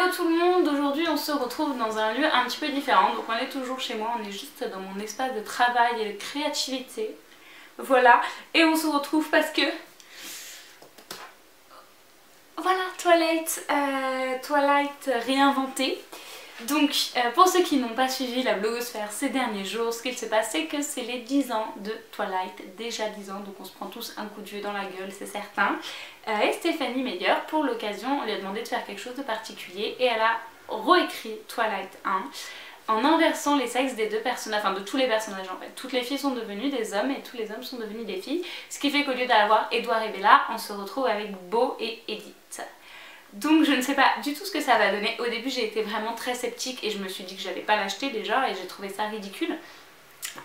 Hello tout le monde, aujourd'hui on se retrouve dans un lieu un petit peu différent, donc on est toujours chez moi, on est juste dans mon espace de travail et de créativité, voilà, et on se retrouve parce que, voilà, Twilight réinventé. Donc pour ceux qui n'ont pas suivi la blogosphère ces derniers jours, ce qu'il se passe c'est que c'est les 10 ans de Twilight, déjà 10 ans, donc on se prend tous un coup de vieux dans la gueule, c'est certain. Et Stephanie Meyer, pour l'occasion, on lui a demandé de faire quelque chose de particulier et elle a réécrit Twilight 1 en inversant les sexes des deux personnages, enfin de tous les personnages en fait. Toutes les filles sont devenues des hommes et tous les hommes sont devenus des filles, ce qui fait qu'au lieu d'avoir Edward et Bella, on se retrouve avec Beau et Edith. Donc je ne sais pas du tout ce que ça va donner. Au début j'ai été vraiment très sceptique et je me suis dit que j'allais pas l'acheter déjà et j'ai trouvé ça ridicule.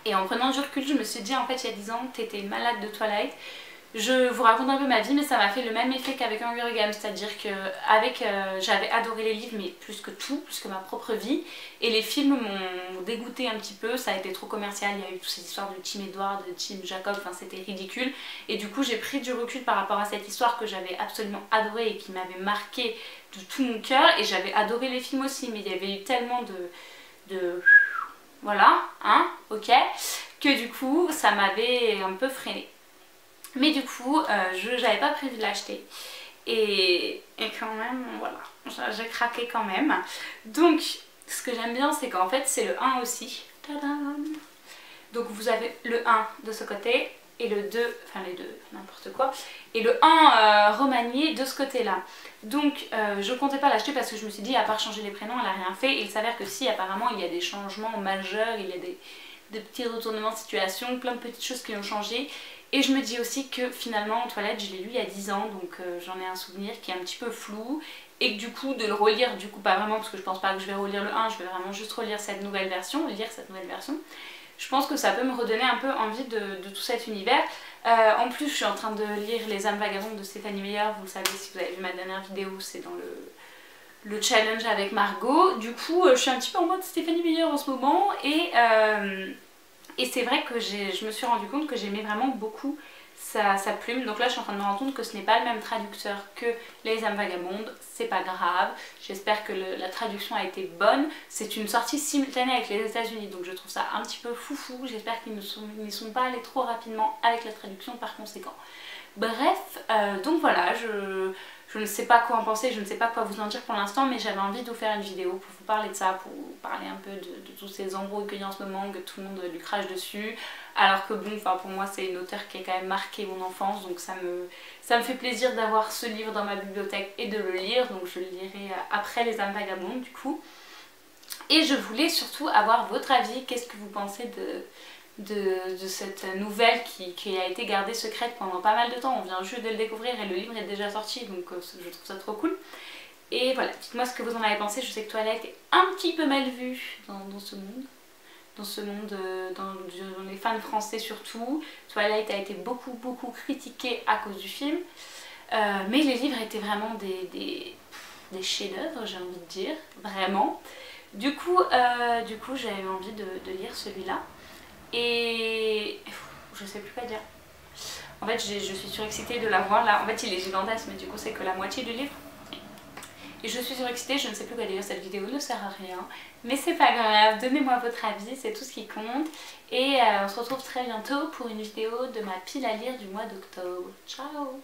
Et en prenant du recul je me suis dit en fait il y a 10 ans t'étais une malade de Twilight. Je vous raconte un peu ma vie mais ça m'a fait le même effet qu'avec Hunger Games, c'est-à-dire que j'avais adoré les livres mais plus que tout, plus que ma propre vie, et les films m'ont dégoûté un petit peu, ça a été trop commercial, il y a eu toutes ces histoires de Team Edward, de Team Jacob, enfin c'était ridicule, et du coup j'ai pris du recul par rapport à cette histoire que j'avais absolument adorée et qui m'avait marqué de tout mon cœur, et j'avais adoré les films aussi mais il y avait eu tellement voilà, hein, ok, que du coup ça m'avait un peu freiné. Mais du coup, j'avais pas prévu de l'acheter. Et quand même, voilà, j'ai craqué quand même. Donc, ce que j'aime bien, c'est qu'en fait, c'est le 1 aussi. Tadam! Donc, vous avez le 1 de ce côté et le 2, enfin les deux, n'importe quoi. Et le 1 remanié de ce côté-là. Donc, je comptais pas l'acheter parce que je me suis dit, à part changer les prénoms, elle a rien fait. Et il s'avère que si, apparemment, il y a des changements majeurs, il y a des petits retournements de situation, plein de petites choses qui ont changé. Et je me dis aussi que finalement Twilight je l'ai lu il y a 10 ans donc j'en ai un souvenir qui est un petit peu flou, et que du coup de le relire, du coup pas vraiment parce que je pense pas que je vais relire le 1, je vais vraiment juste relire cette nouvelle version, je pense que ça peut me redonner un peu envie de tout cet univers. En plus je suis en train de lire Les âmes vagabondes de Stephanie Meyer, vous le savez si vous avez vu ma dernière vidéo, c'est dans le challenge avec Margot. Du coup je suis un petit peu en mode Stephanie Meyer en ce moment, et c'est vrai que je me suis rendu compte que j'aimais vraiment beaucoup sa plume. Donc là je suis en train de me rendre compte que ce n'est pas le même traducteur que Les âmes vagabondes. C'est pas grave, j'espère que la traduction a été bonne. C'est une sortie simultanée avec les États-Unis, donc je trouve ça un petit peu foufou. J'espère qu'ils n'y sont pas allés trop rapidement avec la traduction par conséquent. Bref, donc voilà, je ne sais pas quoi en penser, je ne sais pas quoi vous en dire pour l'instant, mais j'avais envie de vous faire une vidéo pour vous parler de ça, pour vous parler un peu de tous ces embrouilles qu'il y a en ce moment, que tout le monde lui crache dessus, alors que bon, enfin pour moi c'est une auteure qui a quand même marqué mon enfance, donc ça me fait plaisir d'avoir ce livre dans ma bibliothèque et de le lire, donc je le lirai après Les âmes vagabondes du coup. Et je voulais surtout avoir votre avis, qu'est-ce que vous pensez de cette nouvelle qui a été gardée secrète pendant pas mal de temps. On vient juste de le découvrir et le livre est déjà sorti, donc je trouve ça trop cool. Et voilà, dites-moi ce que vous en avez pensé. Je sais que Twilight est un petit peu mal vue dans ce monde, dans les fans français surtout. Twilight a été beaucoup critiqué à cause du film, mais les livres étaient vraiment des chefs-d'œuvre, j'ai envie de dire, vraiment. Du coup j'avais envie de lire celui-là. Et je sais plus quoi dire. En fait je suis surexcitée de l'avoir là. En fait il est gigantesque mais du coup c'est que la moitié du livre. Et je suis surexcitée, je ne sais plus quoi dire, cette vidéo ne sert à rien. Mais c'est pas grave, donnez-moi votre avis, c'est tout ce qui compte. Et on se retrouve très bientôt pour une vidéo de ma pile à lire du mois d'octobre. Ciao!